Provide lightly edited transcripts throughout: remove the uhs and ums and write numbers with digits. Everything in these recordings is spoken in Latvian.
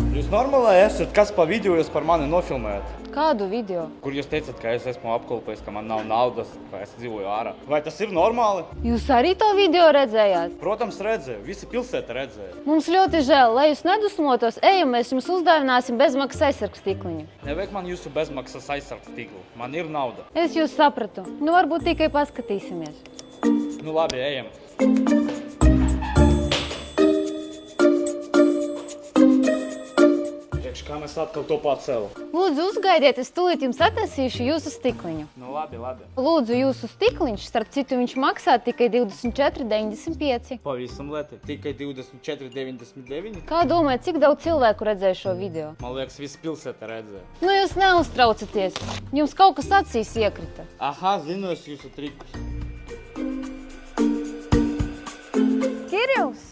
Jūs normāli esat, kas pa video jūs par mani nofilmējat? Kādu video? Kur jūs teicat, ka es esmu apkolpējis, ka man nav naudas, ka es dzīvoju ārā? Vai tas ir normāli? Jūs arī to video redzējāt? Protams, redzēju. Visa pilsēta redzēja. Mums ļoti žēl, lai jūs nedusmotos, ejam, mēs jums uzdāvināsim bezmaksas aizsargstīkliņu. Nevajag man jūsu bezmaksas aizsargstīklu. Man ir nauda. Es jūs sapratu. Nu, varbūt tikai paskatīsimies. Nu labi, ejam. Kā mēs atkal to pacēlu? Lūdzu, uzgaidiet, es tūlīt jums atnesīšu jūsu stikliņu. Nu labi. Lūdzu, jūsu stikliņš, starp citu, viņš maksā tikai 24,95. Pavisam lēti. Tikai 24,99. Kā domājat, cik daudz cilvēku redzēja šo video? Man liekas, visa pilsēta redzēja. Nu, jūs neuztraucaties. Jums kaut kas acīs iekrita. Aha, zinu es jūsu trikus. Kirils,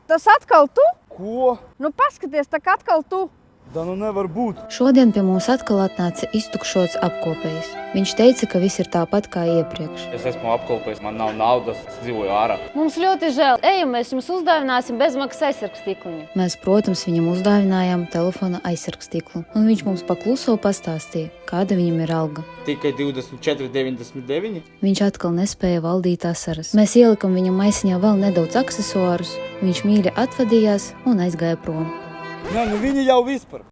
tas atkal tu? Ko? Nu paskaties, tak atkal tu. Da nu nevar būt. Šodien pie mums atkal atnāca iztukšots apkopējs. Viņš teica, ka viss ir tāpat kā iepriekš. Es esmu apkolpējis, man nav naudas, es dzīvoju ārā. Mums ļoti žēl. Ejam, mēs jums uzdāvināsim bezmaksas aizsargstīkliņu. Mēs, protams, viņam uzdāvinājām telefona aizsargstīklu, un viņš mums pakluso pastāstīja, kāda viņam ir alga. Tikai 24,99. Viņš atkal nespēja valdīt asaras. Mēs ielikam viņam maisiņā vēl nedaudz aksesuārus, viņš mīļi atvadījās un aizgāja prom. Nē, nu viņi jau vispār.